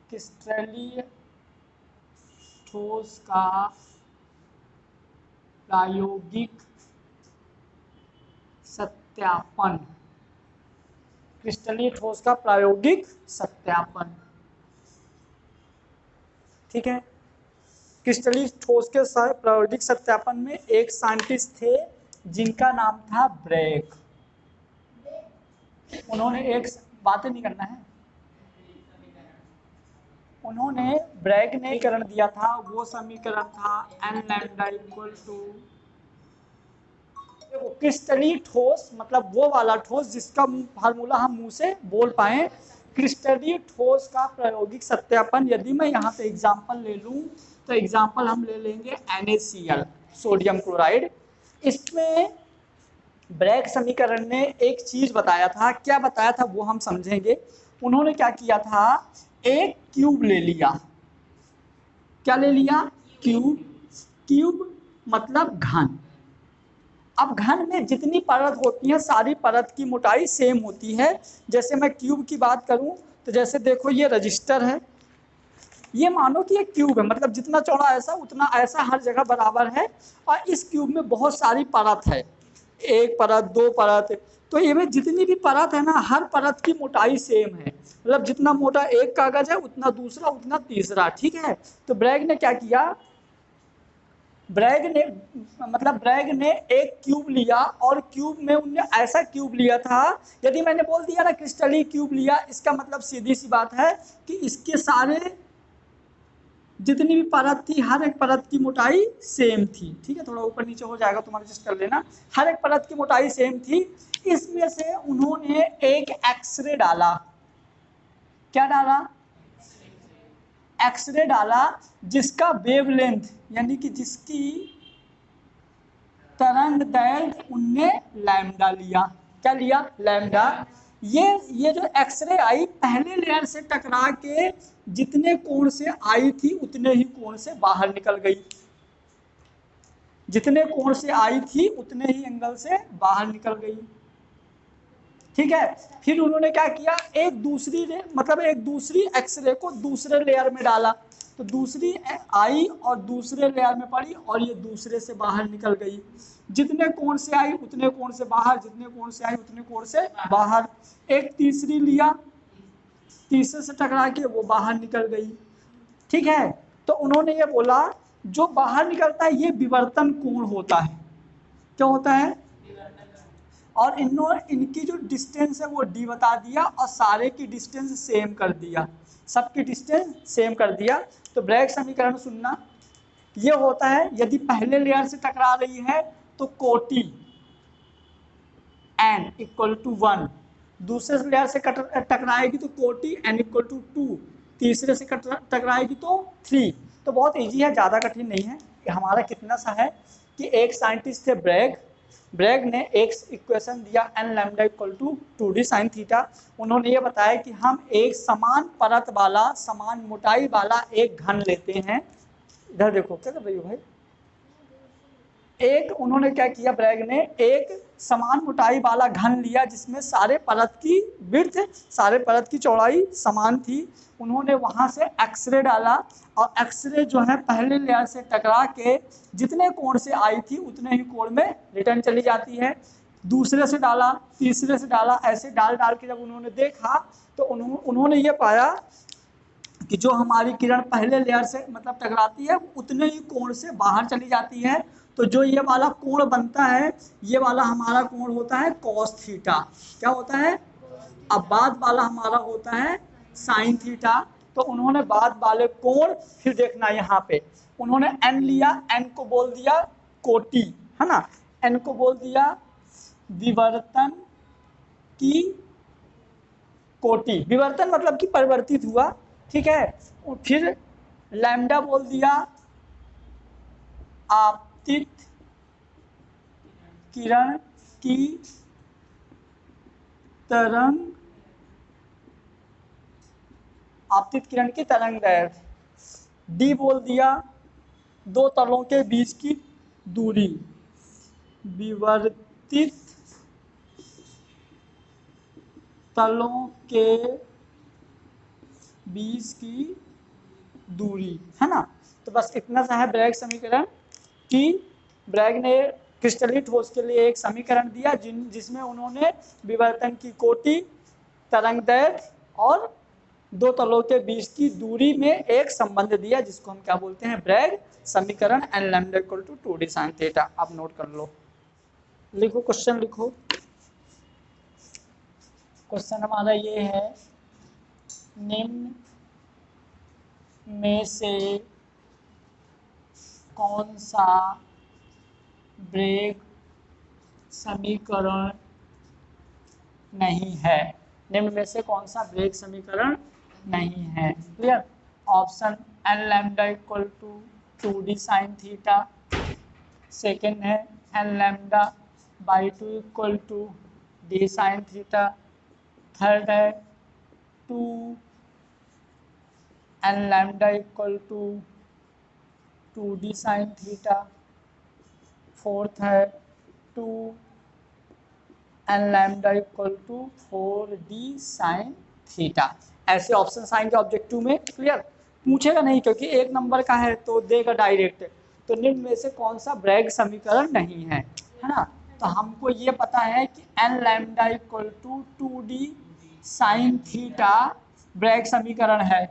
क्रिस्टलीय ठोस का प्रायोगिक सत्यापन। क्रिस्टलीय ठोस का प्रायोगिक सत्यापन, ठीक है। क्रिस्टलीय ठोस के प्रायोगिक सत्यापन में एक साइंटिस्ट थे जिनका नाम था ब्रैग। उन्होंने एक बातें नहीं करना है, उन्होंने ब्रैग ने समीकरण दिया था, वो समीकरण था n लैम्डा इक्वल टू, क्रिस्टलीय ठोस मतलब वो वाला ठोस जिसका फार्मूला हम मुंह से बोल पाए। क्रिस्टलीय ठोस का प्रायोगिक सत्यापन, यदि मैं यहाँ पे एग्जांपल ले लूँ तो एग्जांपल हम ले लेंगे NaCl, सोडियम क्लोराइड। इसमें ब्रैग समीकरण ने एक चीज बताया था, क्या बताया था वो हम समझेंगे। उन्होंने क्या किया था, एक क्यूब ले लिया। क्या ले लिया? क्यूब। क्यूब मतलब घन। अब घन में जितनी परत होती है सारी परत की मोटाई सेम होती है। जैसे मैं क्यूब की बात करूं तो जैसे देखो ये रजिस्टर है, ये मानो कि ये क्यूब है, मतलब जितना चौड़ा ऐसा उतना ऐसा हर जगह बराबर है। और इस क्यूब में बहुत सारी परत है, एक परत दो परत, तो ये में जितनी भी परत है ना हर परत की मोटाई सेम है। मतलब जितना मोटा एक कागज है उतना दूसरा उतना तीसरा, ठीक है। तो ब्रैग ने क्या किया, ब्रैग ने एक क्यूब लिया और क्यूब में उनने ऐसा क्यूब लिया था, यदि मैंने बोल दिया ना क्रिस्टलीय क्यूब लिया, इसका मतलब सीधी सी बात है कि इसके सारे जितनी भी परत थी हर एक परत की मोटाई सेम थी, ठीक है। थोड़ा ऊपर नीचे हो जाएगा तुम एडजस्ट कर लेना। हर एक परत की मोटाई सेम थी। इसमें से उन्होंने एक एक्सरे डाला। क्या डाला? एक्सरे डाला, जिसका वेवलेंथ यानी कि जिसकी तरंग दैर्घ्य उनने लैम्डा लिया। क्या लिया? लैम्डा। ये जो एक्सरे आई पहले लेयर से टकरा के जितने कोण से आई थी उतने ही कोण से बाहर निकल गई, जितने कोण से आई थी उतने ही एंगल से बाहर निकल गई, ठीक है। फिर उन्होंने क्या किया, एक दूसरी एक्सरे को दूसरे लेयर में डाला, तो दूसरी आई और दूसरे लेयर में पड़ी और ये दूसरे से बाहर निकल गई। जितने कोण से आई उतने कोण से बाहर, जितने कोण से आई उतने कोण से बाहर। एक तीसरी लिया, तीसरे से टकरा के वो बाहर निकल गई, ठीक है। तो उन्होंने ये बोला जो बाहर निकलता है ये विवर्तन कोण होता है। क्या होता है? और इनकी जो डिस्टेंस है वो d बता दिया और सारे की डिस्टेंस सेम कर दिया, सबकी डिस्टेंस सेम कर दिया। तो ब्रैग समीकरण सुनना, ये होता है यदि पहले लेयर से टकरा रही है तो कोटि n इक्वल टू 1, दूसरे लेयर से टकराएगी तो कोटि n इक्वल टू 2, तीसरे से टकराएगी तो 3। तो बहुत इजी है, ज़्यादा कठिन नहीं है। हमारा कितना सा है कि एक साइंटिस्ट थे ब्रैग ने एक इक्वेशन दिया n lambda equal to 2d sine theta. उन्होंने ये बताया कि हम एक समान परत वाला समान मोटाई वाला एक घन लेते हैं। इधर देखो क्या कर रही हो भाई। एक उन्होंने क्या किया, ब्रैग ने एक समान मोटाई वाला घन लिया जिसमें सारे परत की विड्थ, सारे परत की चौड़ाई समान थी। उन्होंने वहां से एक्सरे डाला और एक्सरे जो है पहले लेयर से टकरा के जितने कोण से आई थी उतने ही कोण में रिटर्न चली जाती है। दूसरे से डाला, तीसरे से डाला, ऐसे डाल डाल के जब उन्होंने देखा तो उन्होंने ये पाया कि जो हमारी किरण पहले लेयर से मतलब टकराती है उतने ही कोण से बाहर चली जाती है। तो जो ये वाला कोण बनता है ये वाला हमारा कोण होता है कॉस थीटा। क्या होता है? अब बाद वाला हमारा होता है साइन थीटा। तो उन्होंने बाद वाले कोण, फिर देखना यहाँ पे उन्होंने n लिया, n को बोल दिया कोटि, है ना, n को बोल दिया विवर्तन की कोटि, विवर्तन मतलब कि परिवर्तित हुआ, ठीक है। फिर लैम्डा बोल दिया आपतित किरण की तरंग, आपतित किरण की तरंग दैर्घ्य। डी बोल दिया दो तलों के बीच की दूरी, विवर्तित तलों के 20 की दूरी, है ना। तो बस इतना सा है ब्रैग समीकरण कि ब्रैग ने क्रिस्टलीय ठोस के लिए एक समीकरण दिया जिसमें उन्होंने विवर्तन की कोटि, तरंग दैर्घ्य और दो तलों के बीच की दूरी में एक संबंध दिया जिसको हम क्या बोलते हैं, ब्रैग समीकरण, n lambda equal to 2d sin theta. आप नोट कर लो, लिखो क्वेश्चन लिखो। क्वेश्चन हमारा ये है, निम्न में से कौन सा ब्रैग समीकरण नहीं है, निम्न में से कौन सा ब्रैग समीकरण नहीं है। Clear. Option n lambda equal to 2d sin थीटा, सेकेंड है n lambda by 2 equal to d sin थीटा, थर्ड है 2 n lambda equal to 2d sin थीटा, फोर्थ है 2 n lambda equal to 4d sin थीटा। ऐसे ऑप्शन आएंगे objective में। क्लियर। पूछेगा नहीं क्योंकि एक नंबर का है तो देगा डायरेक्ट। तो निम्न में से कौन सा ब्रैग समीकरण नहीं है ना। तो हमको ये पता है कि n lambda equal to 2d sin theta Bragg समीकरण है।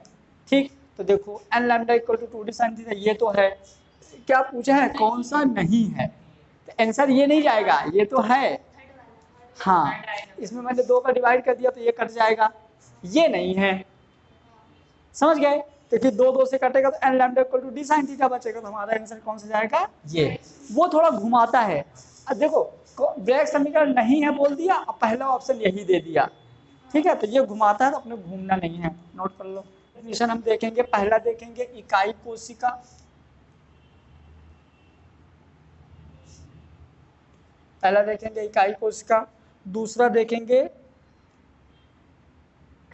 ठीक। तो देखो n lambda equal to 2d sin theta ये तो है। क्या पूछा है, कौन सा नहीं है। तो आंसर ये नहीं जाएगा, ये तो है। हाँ, इसमें मैंने 2 का डिवाइड कर दिया तो ये कट जाएगा, ये नहीं है। समझ गए। क्योंकि 2 से कटेगा तो n lambda equal to d sine theta बचेगा। तो हमारा आंसर कौन सा जाएगा, ये। वो थोड़ा घुमाता है। अब देखो ब्रैग समीकरण नहीं है बोल दिया, अब पहला ऑप्शन यही दे दिया। ठीक है। तो ये घुमाता है तो अपने घूमना नहीं है, नोट कर लो। डेफिनेशन हम देखेंगे, पहला देखेंगे इकाई कोशिका, पहला देखेंगे इकाई कोशिका, दूसरा देखेंगे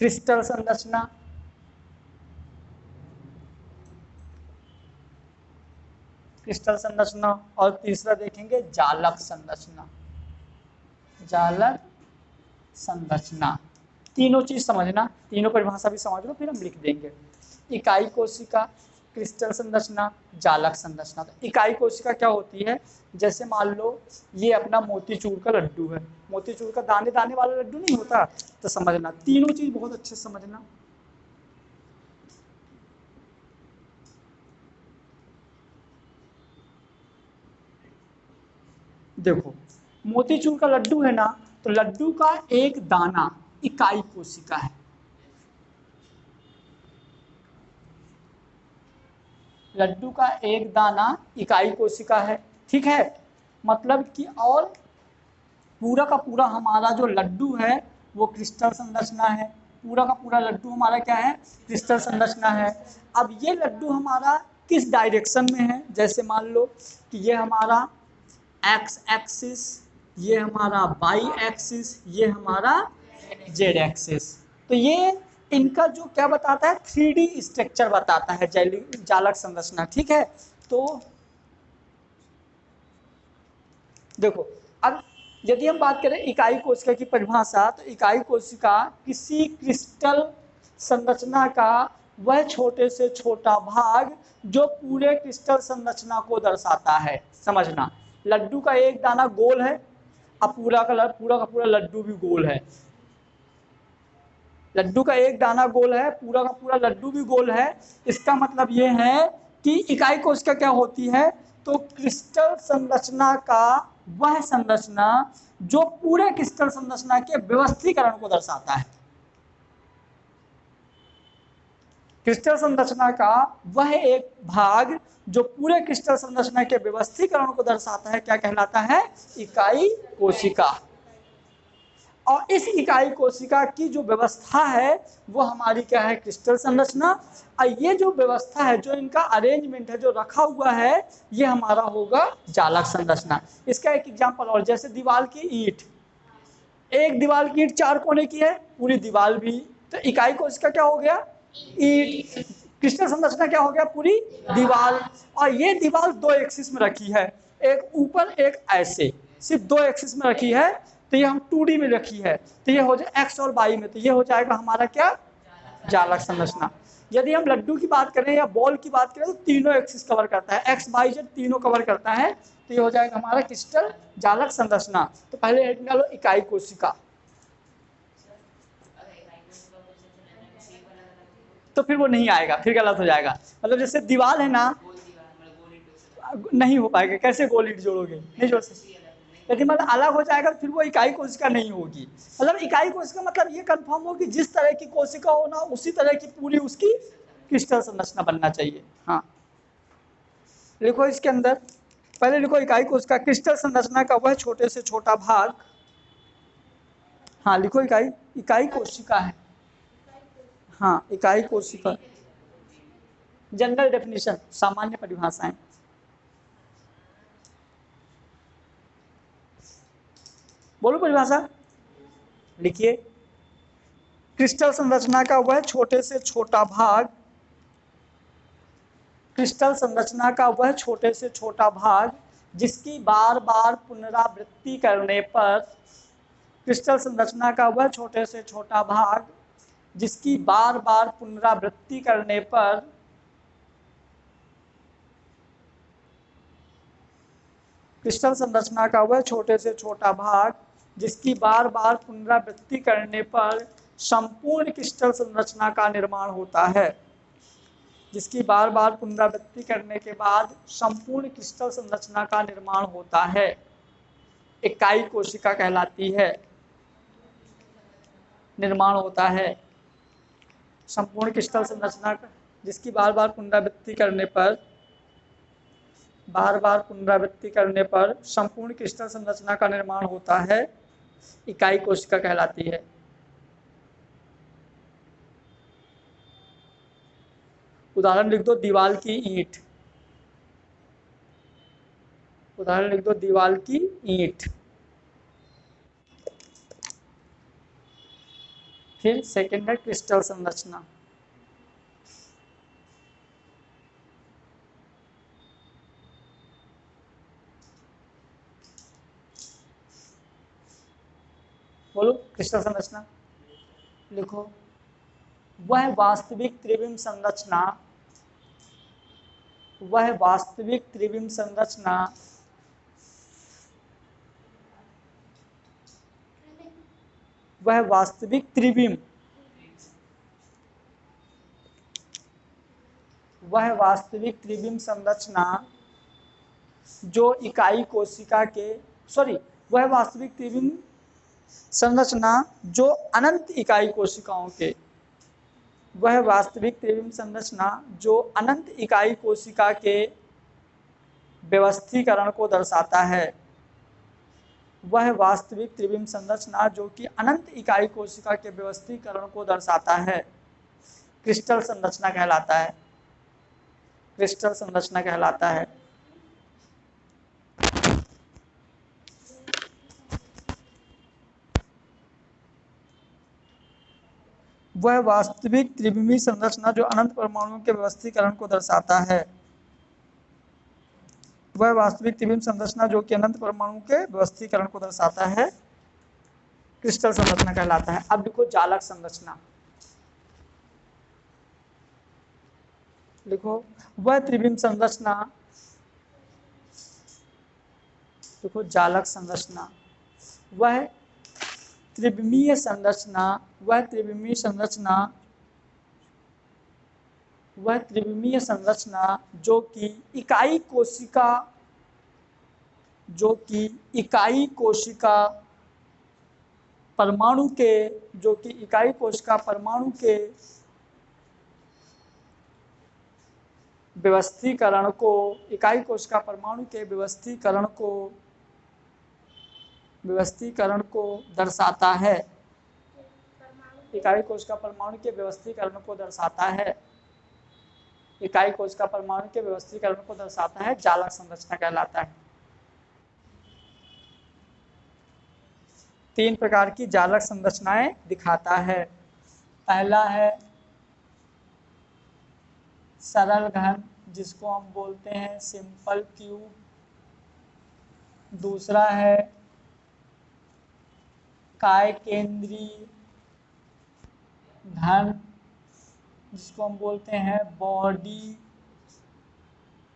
क्रिस्टल संरचना, क्रिस्टल संरचना, और तीसरा देखेंगे जालक संरचना, जालक संरचना। तीनों चीज समझना, तीनों परिभाषा भी समझ लो, फिर हम लिख देंगे। इकाई कोशिका, क्रिस्टल संरचना, जालक संरचना। तो इकाई कोशिका क्या होती है, जैसे मान लो ये अपना मोतीचूर का लड्डू है, मोतीचूर का दाने दाने वाला लड्डू नहीं होता। तो समझना, तीनों चीज बहुत अच्छे से समझना। देखो मोतीचूर का लड्डू है ना, तो लड्डू का एक दाना इकाई कोशिका है। लड्डू का एक दाना इकाई कोशिका है। ठीक है। मतलब कि और पूरा का पूरा हमारा जो लड्डू है वो क्रिस्टल संरचना है। पूरा का पूरा लड्डू हमारा क्या है, क्रिस्टल संरचना है। अब ये लड्डू हमारा किस डायरेक्शन में है, जैसे मान लो कि ये हमारा एक्स एक्सिस, ये हमारा वाई एक्सिस, ये हमारा जेड एक्सिस। तो ये इनका जो क्या बताता है, 3D स्ट्रक्चर बताता है जालक संरचना। ठीक है। तो देखो अब यदि हम बात करें इकाई कोशिका की परिभाषा, तो इकाई कोशिका किसी क्रिस्टल संरचना का वह छोटे से छोटा भाग जो पूरे क्रिस्टल संरचना को दर्शाता है। समझना, लड्डू का एक दाना गोल है, अब पूरा का पूरा लड्डू भी गोल है। लड्डू का एक दाना गोल है, पूरा का पूरा लड्डू भी गोल है। इसका मतलब ये है कि इकाई कोशिका क्या होती है, तो क्रिस्टल संरचना का वह संरचना जो पूरे क्रिस्टल संरचना के व्यवस्थीकरण को दर्शाता है। क्रिस्टल संरचना का वह एक भाग जो पूरे क्रिस्टल संरचना के व्यवस्थीकरण को दर्शाता है, क्या कहलाता है, इकाई कोशिका। और इस इकाई कोशिका की जो व्यवस्था है वो हमारी क्या है, क्रिस्टल संरचना। और ये जो व्यवस्था है, जो इनका अरेंजमेंट है, जो रखा हुआ है, ये हमारा होगा जालक संरचना। इसका एक एग्जांपल और, जैसे दीवार की ईंट, एक दीवार की ईंट 4 कोने की है, पूरी दीवार भी, तो इकाई कोशिका क्या हो गया, ईंट। क्रिस्टल संरचना क्या हो गया, पूरी दीवार। और ये दीवार 2 एक्सिस में रखी है, एक ऊपर एक ऐसे, सिर्फ 2 एक्सिस में रखी है। तो ये हम 2D में रखी है, तो ये हो जाए एक्स और वाई में, तो ये हो जाएगा हमारा क्या, जालक संरचना। यदि हम लड्डू की बात करें या बॉल की बात करें तो तीनों एक्सिस कवर करता है, एक्स वाई जेड तीनों कवर करता है, तो ये हो जाएगा हमारा क्रिस्टल जालक संरचना। तो पहले हेड निकालो इकाई कोशिका, तो फिर वो नहीं आएगा, फिर गलत हो जाएगा। मतलब जैसे दीवार है ना, नहीं हो पाएगा, कैसे गोल ईंट जोड़ोगे, नहीं जोड़ सकते। यदि मतलब अलग हो जाएगा फिर वो इकाई कोशिका नहीं होगी। मतलब इकाई कोशिका मतलब ये कंफर्म हो कि जिस तरह की कोशिका हो ना उसी तरह की पूरी उसकी क्रिस्टल संरचना बनना चाहिए। हाँ लिखो इसके अंदर, पहले लिखो इकाई कोशिका क्रिस्टल संरचना का वह छोटे से छोटा भाग। हाँ लिखो इकाई, इकाई कोशिका है। हाँ इकाई कोशिका, जनरल डेफिनेशन, सामान्य परिभाषाएं। बोलो परिभाषा, लिखिए क्रिस्टल संरचना का वह छोटे से छोटा भाग, क्रिस्टल संरचना का वह छोटे से छोटा भाग जिसकी बार बार पुनरावृत्ति करने पर, क्रिस्टल संरचना का वह छोटे से छोटा भाग जिसकी बार बार पुनरावृत्ति करने पर क्रिस्टल संरचना का वह छोटे से छोटा भाग जिसकी बार बार पुनरावृत्ति करने पर संपूर्ण क्रिस्टल संरचना का निर्माण होता है, जिसकी बार बार पुनरावृत्ति करने के बाद संपूर्ण क्रिस्टल संरचना का निर्माण होता है, इकाई कोशिका कहलाती है। निर्माण होता है संपूर्ण क्रिस्टल संरचना का, जिसकी बार बार पुनरावृत्ति करने पर, बार बार पुनरावृत्ति करने पर संपूर्ण क्रिस्टल संरचना का निर्माण होता है, इकाई कोशिका कहलाती है। उदाहरण लिख दो दीवार की ईंट, उदाहरण लिख दो दीवार की ईंट। फिर सेकेंड है क्रिस्टल संरचना। बोलो क्रिस्टल संरचना, लिखो वह वास्तविक त्रिविम संरचना, वह वास्तविक त्रिविम संरचना वह वास्तविक त्रिविम, वह वास्तविक त्रिविम संरचना जो इकाई कोशिका के, सॉरी, वह वास्तविक त्रिविम संरचना जो अनंत इकाई कोशिकाओं के, वह वास्तविक त्रिविम संरचना जो अनंत इकाई कोशिका के व्यवस्थीकरण को दर्शाता है, वह वास्तविक त्रिविम संरचना जो कि अनंत इकाई कोशिका के व्यवस्थीकरण को दर्शाता है क्रिस्टल संरचना कहलाता है, क्रिस्टल संरचना कहलाता है। वह वास्तविक त्रिविमी संरचना जो अनंत परमाणुओं के व्यवस्थीकरण को दर्शाता है, वह वास्तविक त्रिविम संरचना जो कि अनंत परमाणु के व्यवस्थीकरण को दर्शाता है क्रिस्टल संरचना कहलाता है। अब लिखो जालक संरचना, लिखो वह त्रिविम संरचना, लिखो जालक संरचना, वह त्रिविमीय संरचना, वह त्रिविमीय संरचना, वह त्रिविमीय संरचना जो कि इकाई कोशिका, जो कि इकाई कोशिका परमाणु के, जो कि इकाई कोशिका परमाणु के व्यवस्थीकरण को, इकाई कोशिका परमाणु के व्यवस्थीकरण को दर्शाता है, इकाई कोशिका परमाणु के व्यवस्थीकरण को दर्शाता है, इकाई कोशिका परमाणु के व्यवस्थीकरण को दर्शाता है, जालक संरचना कहलाता है। 3 प्रकार की जालक संरचनाएं दिखाता है। पहला है सरल घन, जिसको हम बोलते हैं सिंपल क्यूब। दूसरा है काय केंद्रीय घन, जिसको हम बोलते हैं बॉडी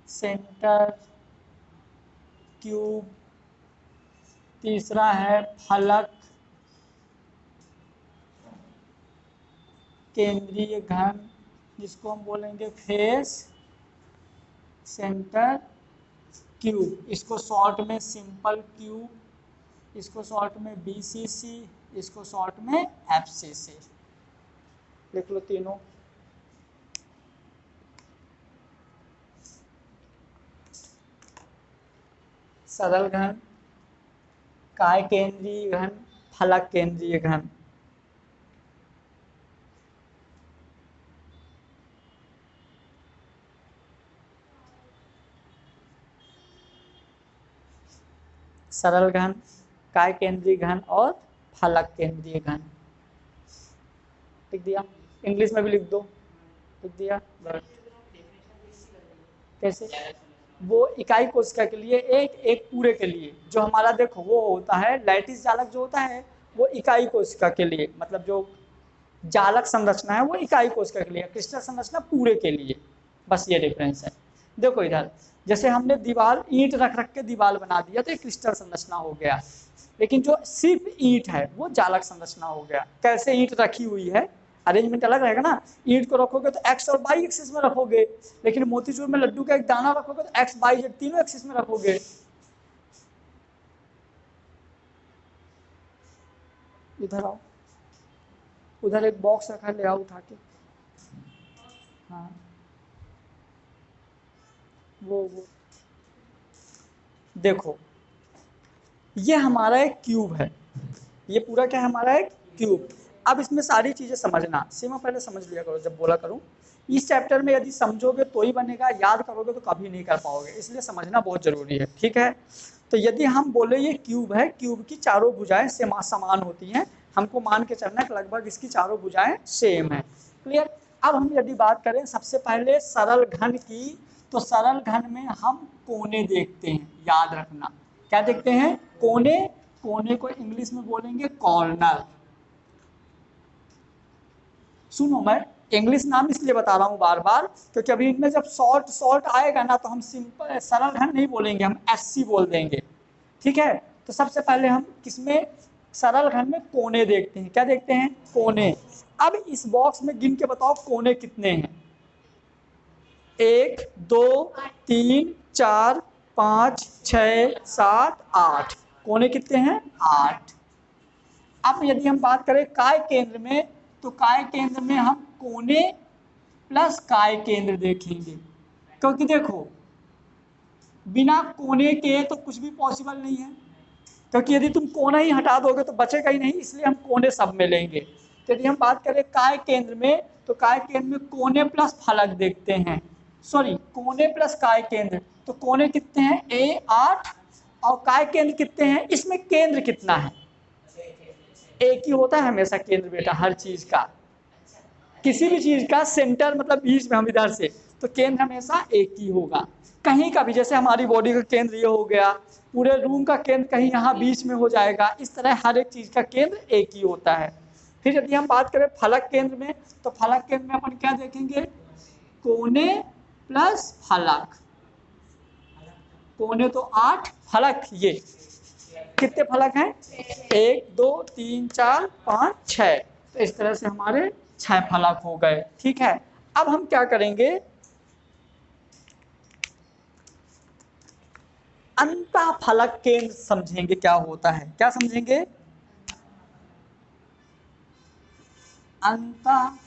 सेंटर क्यूब। तीसरा है फलक केंद्रीय घन, जिसको हम बोलेंगे फेस सेंटर क्यूब। इसको शॉर्ट में सिंपल क्यूब, इसको शॉर्ट में BCC, इसको शॉर्ट में FCC। लिख लो तीनों। सरल घन, काय केंद्रीय घन, फलक केंद्रीय घन। सरल घन, काय केंद्रीय घन और फलक केंद्रीय घन। लिख दिया, इंग्लिश में भी लिख दो। लिख दिया। कैसे? वो इकाई कोशिका के लिए, एक पूरे के लिए। जो हमारा देखो वो होता है लैटिस जालक, जो होता है वो इकाई कोशिका के लिए, मतलब जो जालक संरचना है वो इकाई कोशिका के लिए, क्रिस्टल संरचना पूरे के लिए। बस ये डिफरेंस है। देखो इधर, जैसे हमने दीवार ईंट रख रख के दीवार बना दिया तो एक क्रिस्टल संरचना हो गया, लेकिन जो सिर्फ ईंट है वो जालक संरचना हो गया। कैसे? ईंट रखी हुई है, अरेंजमेंट अलग रहेगा ना। ईंट को रखोगे तो एक्स और वाई एक्सिस में रखोगे, लेकिन मोतीचूर में लड्डू का एक दाना रखोगे तो एक्स वाई जेड तीनों एक्सिस में रखोगे। इधर आओ, उधर एक बॉक्स रखा, ले आओ उठा के। हाँ, वो देखो, ये हमारा एक क्यूब है, ये पूरा क्या है हमारा एक क्यूब। अब इसमें सारी चीजें समझना, सीमा पहले समझ लिया करो जब बोला करूं। इस चैप्टर में यदि समझोगे तो ही बनेगा, याद करोगे तो कभी नहीं कर पाओगे, इसलिए समझना बहुत जरूरी है। ठीक है, तो यदि हम बोले ये क्यूब है, क्यूब की चारों भुजाएं समान होती हैं, हमको मान के चलना है लगभग इसकी चारों भुजाएं सेम है। क्लियर? अब हम यदि बात करें सबसे पहले सरल घन की, तो सरल घन में हम कोने देखते हैं, याद रखना। क्या देखते हैं? कोने। कोने को इंग्लिश में बोलेंगे कॉर्नर। सुनो, मैं इंग्लिश नाम इसलिए बता रहा हूँ बार बार, क्योंकि अभी इनमें जब सॉल्ट आएगा ना तो हम सिंपल सरल घन नहीं बोलेंगे, हम SC बोल देंगे। ठीक है, तो सबसे पहले हम किसमें, सरल घन में कोने देखते हैं। क्या देखते हैं? कोने। अब इस बॉक्स में गिन के बताओ कोने कितने हैं। 1 2 3 4 5 6 7 8। कोने कितने हैं? 8। अब यदि हम बात करें काय केंद्र में, तो काय केंद्र में हम कोने प्लस काय केंद्र देखेंगे, क्योंकि देखो बिना कोने के तो कुछ भी पॉसिबल नहीं है, क्योंकि यदि तुम कोना ही हटा दोगे तो बचेगा ही नहीं, इसलिए हम कोने सब में लेंगे। तो यदि हम बात करें काय केंद्र में, तो काय केंद्र में कोने प्लस फलक देखते हैं, सॉरी कोने प्लस काय केंद्र। तो कोने कितने हैं? A 8, और काय केंद्र कितने हैं? इसमें केंद्र कितना है? एक ही होता है हमेशा केंद्र बेटा, हर चीज का, किसी भी चीज का सेंटर मतलब बीच में, हम इधर से, तो केंद्र हमेशा एक ही होगा। कहीं का भी, जैसे हमारी बॉडी का केंद्र ये हो गया, पूरे रूम का केंद्र कहीं यहाँ बीच में हो जाएगा, इस तरह हर एक चीज का केंद्र एक ही होता है। फिर यदि हम बात करें फलक केंद्र में, तो फलक केंद्र में अपन क्या देखेंगे? कोने प्लस फलक। कोने तो 8, फलक ये कितने फलक हैं? 1 2 3 4 5 6। तो इस तरह से हमारे 6 फलक हो गए। ठीक है, अब हम क्या करेंगे, अंतःफलक केंद्र समझेंगे क्या होता है। क्या समझेंगे? अंतःफलक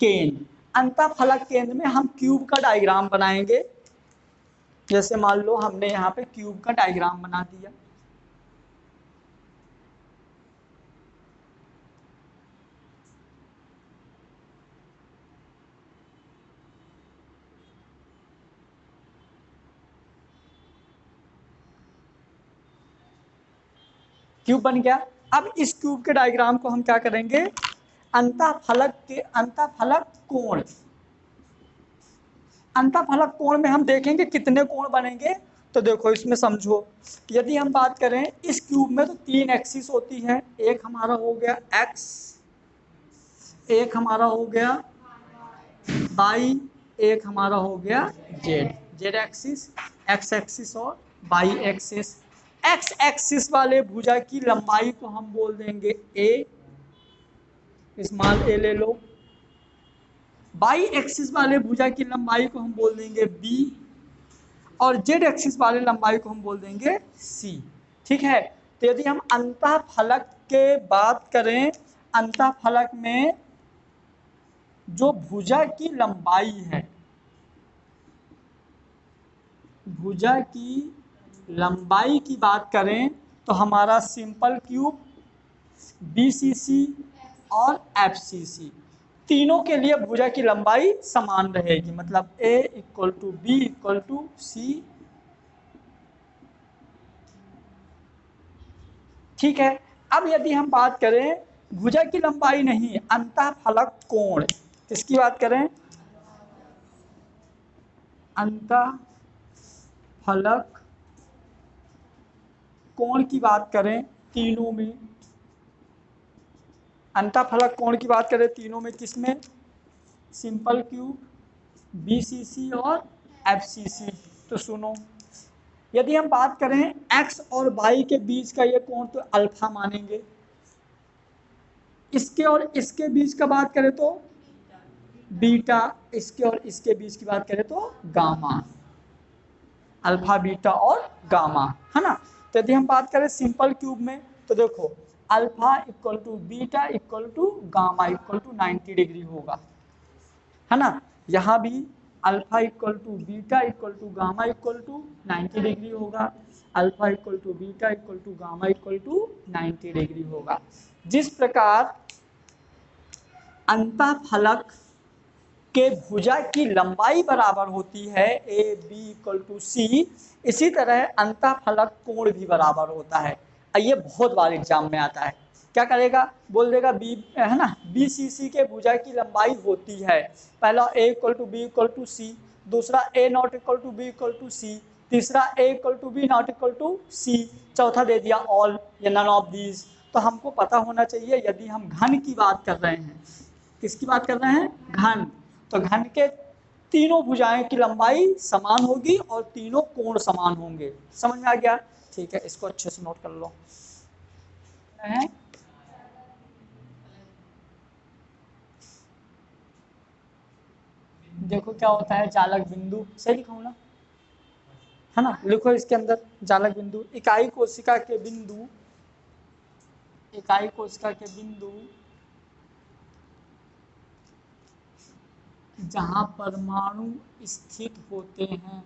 केंद्र। अंतःफलक केंद्र में हम क्यूब का डायग्राम बनाएंगे। जैसे मान लो हमने यहाँ पे क्यूब का डायग्राम बना दिया, क्यूब बन गया। अब इस क्यूब के डायग्राम को हम क्या करेंगे? अंतःफलक कोण, अंतःफलक कोण में हम देखेंगे कितने कोण बनेंगे। तो देखो इसमें समझो, यदि हम बात करें इस क्यूब में तो 3 एक्सिस होती है। एक हमारा हो गया एक्स, एक हमारा हो गया बाई, एक हमारा हो गया Z, Z axis, x axis और बाई एक्सिस। एक्स एक्सिस वाले भुजा की लंबाई को हम बोल देंगे ए, स्मॉल ए ले लो। बाई एक्सिस वाले भुजा की लंबाई को हम बोल देंगे बी, और जेड एक्सिस वाले लंबाई को हम बोल देंगे सी। ठीक है, तो यदि हम अंतःफलक के बात करें, अंतःफलक में जो भुजा की लंबाई है, भुजा की लंबाई की बात करें तो हमारा सिंपल क्यूब, बीसीसी और एफसीसी, तीनों के लिए भुजा की लंबाई समान रहेगी, मतलब a equal to B equal to c. ठीक है, अब यदि हम बात करें भुजा की लंबाई नहीं, अंतःफलक कोण, किसकी बात करें, अंतःफलक कोण की बात करें, तीनों में अंतःफलक कोण की बात करें तीनों में, किसमें, सिंपल क्यूब, बीसीसी और एफसीसी। तो सुनो, यदि हम बात करें x और y के बीच का ये कोण तो अल्फा मानेंगे, इसके और इसके बीच का बात करें तो बीटा, इसके और इसके बीच की बात करें तो गामा, अल्फा बीटा और गामा, है ना। तो यदि हम बात करें सिंपल क्यूब में तो देखो alpha equal to beta equal to gamma equal to 90 degree होगा, है ना। यहाँ भी alpha equal to beta equal to gamma equal to 90 degree होगा, alpha equal to beta equal to gamma equal to 90 degree होगा। जिस प्रकार अंतःफलक के भुजा की लंबाई बराबर होती है ए बी इक्वल टू सी, इसी तरह अंतःफलक कोण भी बराबर होता है। ये बहुत बार एग्जाम में आता है, क्या करेगा, बोल देगा बी, है ना, बी सी सी के भुजा की लंबाई होती है, पहला A equal to B equal to C, दूसरा A not equal to B equal to C, तीसरा A equal to B not equal to C, चौथा दे दिया ऑल या नन ऑफ दीज। तो हमको पता होना चाहिए यदि हम घन की बात कर रहे हैं, किसकी बात कर रहे हैं, घन, तो घन के तीनों भुजाएं की लंबाई समान होगी और तीनों कोण समान होंगे। समझ में आ गया, ठीक है, इसको अच्छे से नोट कर लो। देखो क्या होता है, जालक बिंदु, सही लिखा ना, है ना, लिखो इसके अंदर जालक बिंदु, इकाई कोशिका के बिंदु, इकाई कोशिका के बिंदु जहां परमाणु स्थित होते हैं,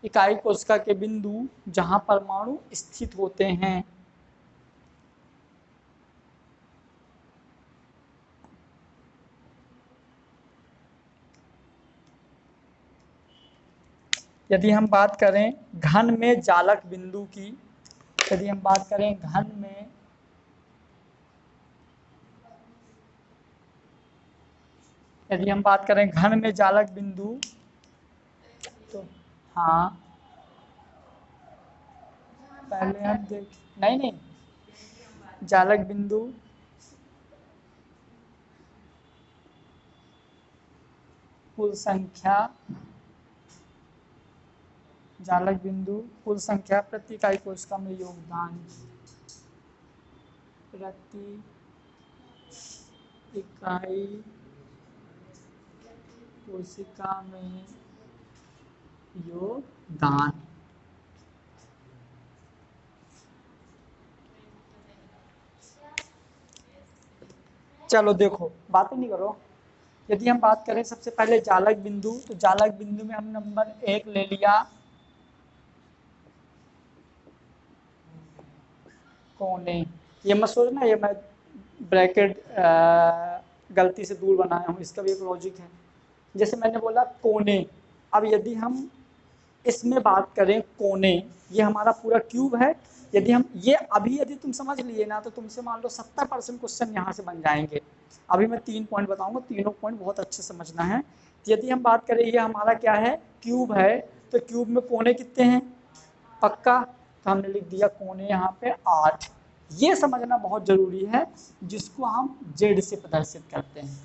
इकाई कोशिका के बिंदु जहां परमाणु स्थित होते हैं, यदि हम बात करें घन में जालक बिंदु की, यदि हम बात करें घन में, यदि हम बात करें घन में जालक बिंदु तो हाँ, पहले हम देख, नहीं नहीं, जालक बिंदु कुल संख्या, जालक बिंदु कुल संख्या प्रति इकाई कोशिका में योगदान, प्रति इकाई कोशिका में योगदान। चलो देखो, बातें नहीं करो, यदि हम बात करें सबसे पहले जालक बिंदु, तो जालक बिंदु में हम नंबर 1 ले लिया कोने, ये मत सोचना ये मैं ब्रैकेट गलती से दूर बनाया हूँ, इसका भी एक लॉजिक है। जैसे मैंने बोला कोने, अब यदि हम इसमें बात करें कोने, ये हमारा पूरा क्यूब है, यदि हम ये अभी यदि तुम समझ लिए ना तो तुमसे मान लो 70% क्वेश्चन यहाँ से बन जाएंगे। अभी मैं 3 पॉइंट बताऊंगा, तीनों पॉइंट बहुत अच्छे समझना है। यदि हम बात करें ये हमारा क्या है, क्यूब है, तो क्यूब में कोने कितने हैं, पक्का, तो हमने लिख दिया कोने यहाँ पे 8, ये समझना बहुत जरूरी है, जिसको हम जेड से प्रदर्शित करते हैं।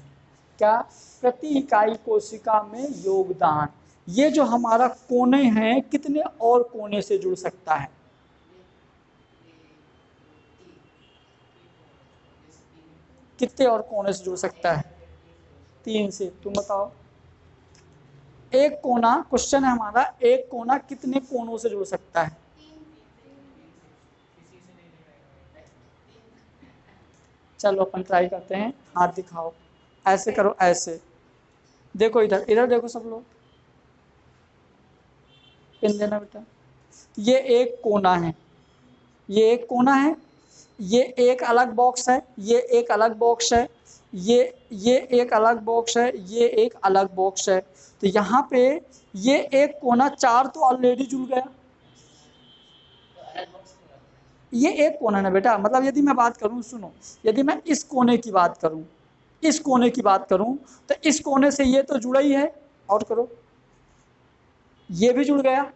क्या? प्रति इकाई कोशिका में योगदान। ये जो हमारा कोने हैं, कितने और कोने से जुड़ सकता है? कितने और कोने से जुड़ सकता है? 3 से। तुम बताओ। एक कोना, क्वेश्चन है हमारा, एक कोना कितने कोनों से जुड़ सकता है? चलो अपन ट्राई करते हैं, हाथ दिखाओ, ऐसे करो, ऐसे देखो, इधर इधर देखो सब लोग, पिन देना बेटा। ये एक कोना है, ये एक कोना है, ये एक अलग बॉक्स है, ये एक अलग बॉक्स है, ये एक अलग बॉक्स है, ये एक अलग बॉक्स है। तो यहाँ पे ये एक कोना, 4 तो ऑलरेडी जुड़ गया। ये एक कोना ना बेटा, मतलब यदि मैं बात करूं, सुनो, यदि मैं इस कोने की बात करूं, इस कोने की बात करूं, तो इस कोने से ये तो जुड़ा ही है। और करो, ये भी जुड़ गया,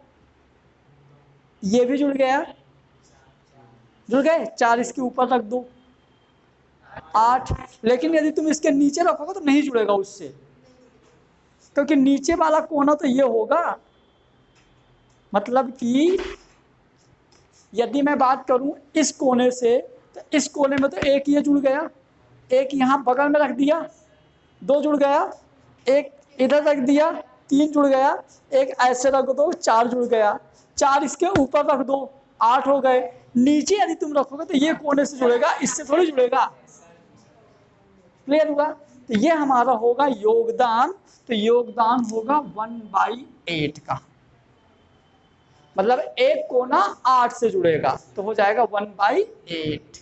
ये भी जुड़ गया, जुड़ गए। 4 इसके ऊपर रख दो, 8। लेकिन यदि तुम इसके नीचे रखोगे तो नहीं जुड़ेगा उससे, क्योंकि नीचे वाला कोना तो ये होगा। मतलब कि यदि मैं बात करूं इस कोने से, तो इस कोने में तो एक ये जुड़ गया, एक यहाँ बगल में रख दिया, 2 जुड़ गया, एक इधर रख दिया, 3 जुड़ गया, एक ऐसे रख दो, 4 जुड़ गया, 4 इसके ऊपर रख दो, 8 हो गए। नीचे यदि तुम रखोगे तो ये कोने से जुड़ेगा, इससे थोड़ी जुड़ेगा। क्लियर हुआ? तो ये हमारा होगा योगदान। तो योगदान होगा 1/8 का, मतलब एक कोना 8 से जुड़ेगा, तो हो जाएगा 1/8।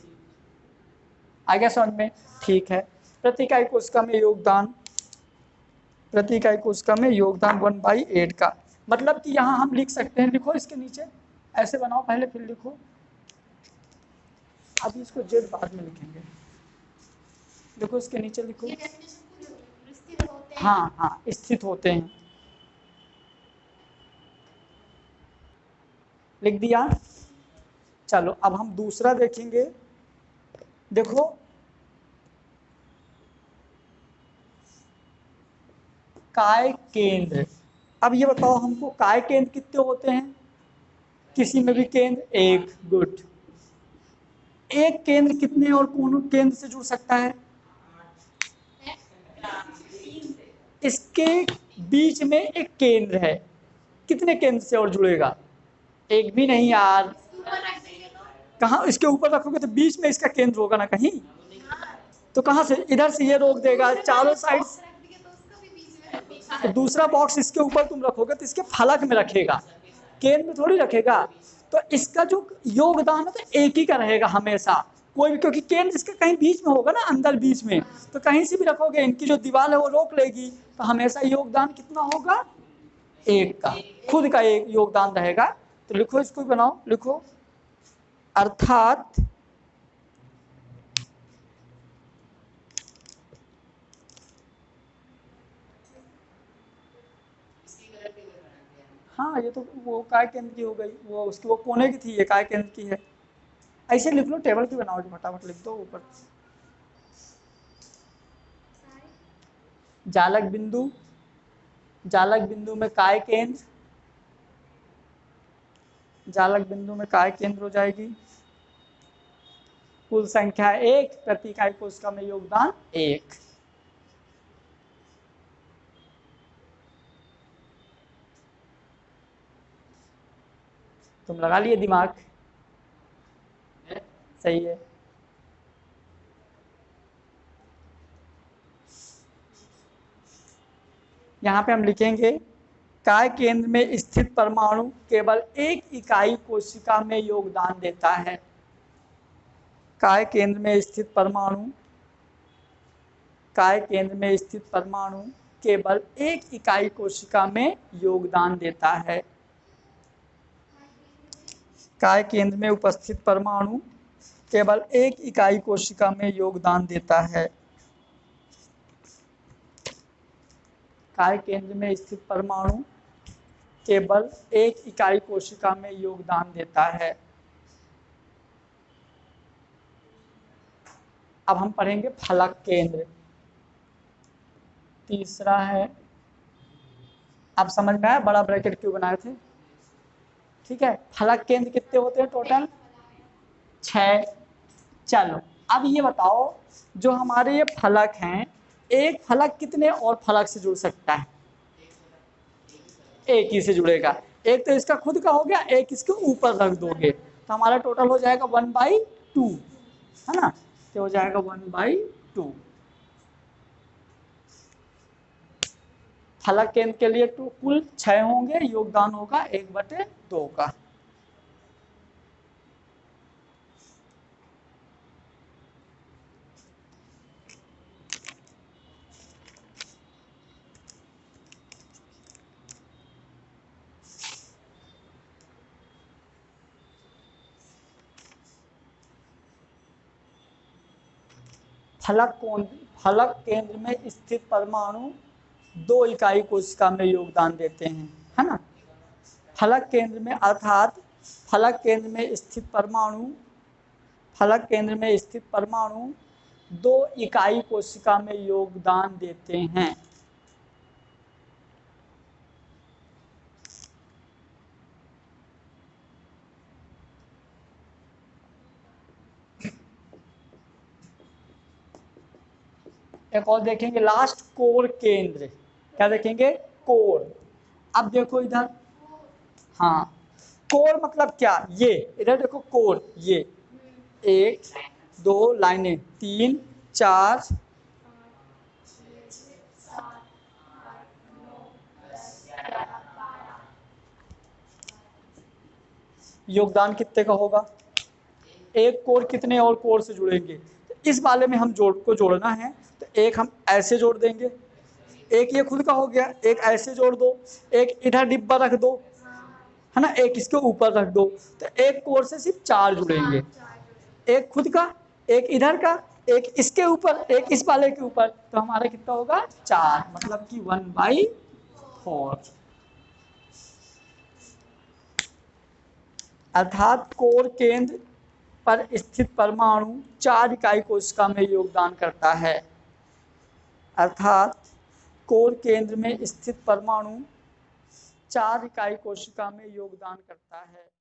आ गया समझ में? ठीक है। प्रति इकाई कोशिका में योगदान, प्रति इकाई कोशिका में योगदान 1/8 का, मतलब कि यहाँ हम लिख सकते हैं, लिखो इसके नीचे, ऐसे बनाओ पहले फिर लिखो, अभी इसको जेड बाद में लिखेंगे। देखो इसके नीचे लिखो, हाँ हाँ, स्थित होते हैं, लिख दिया। चलो अब हम दूसरा देखेंगे। देखो काय केंद्र, अब ये बताओ हमको काय केंद्र कितने होते हैं? किसी में भी केंद्र एक। गुड। एक केंद्र कितने और कोनों केंद्र से जुड़ सकता है? इसके बीच में एक केंद्र है, कितने केंद्र से और जुड़ेगा? एक भी नहीं यार। कहाँ इसके ऊपर रखोगे तो बीच में इसका केंद्र होगा ना कहीं, तो कहाँ से? इधर से ये रोक देगा, चारों साइड। तो दूसरा बॉक्स इसके ऊपर तुम रखोगे तो इसके फलक में रखेगा, केंद्र में थोड़ी रखेगा। तो इसका जो योगदान है तो एक ही का रहेगा हमेशा, कोई भी, क्योंकि केंद्र इसका कहीं बीच में होगा ना, अंदर बीच में, तो कहीं से भी रखोगे इनकी जो दीवार है वो रोक लेगी, तो हमेशा योगदान कितना होगा? एक का, खुद का एक योगदान रहेगा। तो लिखो, इसको बनाओ, लिखो, अर्थात हाँ, ये तो वो काय केंद्र की हो गई, वो उसकी वो कोने की थी, ये काय केंद्र की है। ऐसे लिख लो, टेबल की बनाओ, फटाफट लिख दो ऊपर। जालक बिंदु, जालक बिंदु में काय केंद्र, जालक बिंदु में काय केंद्र हो जाएगी। कुल संख्या 1, प्रति इकाई कोशिका में योगदान 1। तुम लगा लिए दिमाग? सही है। यहाँ पे हम लिखेंगे, काय केंद्र में स्थित परमाणु केवल एक इकाई कोशिका में योगदान देता है। काय केंद्र में स्थित परमाणु, काय केंद्र में स्थित परमाणु केवल एक इकाई कोशिका में योगदान देता है। काय केंद्र में उपस्थित परमाणु केवल एक इकाई कोशिका में योगदान देता है। काय केंद्र में स्थित परमाणु केवल एक इकाई कोशिका में योगदान देता है। अब हम पढ़ेंगे फलक केंद्र। तीसरा है, अब समझ में आया बड़ा ब्रैकेट क्यों बनाए थे? ठीक है, फलक केंद्र कितने होते हैं टोटल? 6। चलो अब ये बताओ, जो हमारे ये फलक हैं, एक फलक कितने और फलक से जुड़ सकता है? एक ही से जुड़ेगा। एक तो इसका खुद का हो गया, एक इसके ऊपर रख दोगे तो हमारा टोटल हो जाएगा 1/2, है ना? तो हो जाएगा 1/2। फलक केंद्र के लिए तो कुल 6 होंगे, योगदान होगा 1/2 का। फलक केंद्र में स्थित परमाणु 2 इकाई कोशिका में योगदान देते हैं, है ना? फलक केंद्र में अर्थात फलक केंद्र में स्थित परमाणु फलक केंद्र में स्थित परमाणु 2 इकाई कोशिका में योगदान देते हैं। एक और देखेंगे लास्ट, कोर केंद्र। क्या देखेंगे? कोर। अब देखो इधर, हाँ, कोर मतलब क्या? ये इधर देखो कोर, ये 1 2 लाइनें, 3 4, योगदान कितने का होगा? एक कोर कितने और कोर से जुड़ेंगे? तो इस वाले में हम जोड़ना है, तो एक हम ऐसे जोड़ देंगे, एक ये खुद का हो गया, एक ऐसे जोड़ दो, एक इधर डिब्बा रख दो, है ना, एक इसके ऊपर रख दो, तो एक कोर से सिर्फ 4 जुड़ेंगे। एक खुद का, एक इधर का, एक इसके ऊपर, एक इस वाले के ऊपर, तो हमारा कितना होगा? 4, मतलब कि 1/4। अर्थात कोर केंद्र पर स्थित परमाणु 4 इकाई कोशिका में योगदान करता है। अर्थात कोर केंद्र में स्थित परमाणु 4 इकाई कोशिका में योगदान करता है।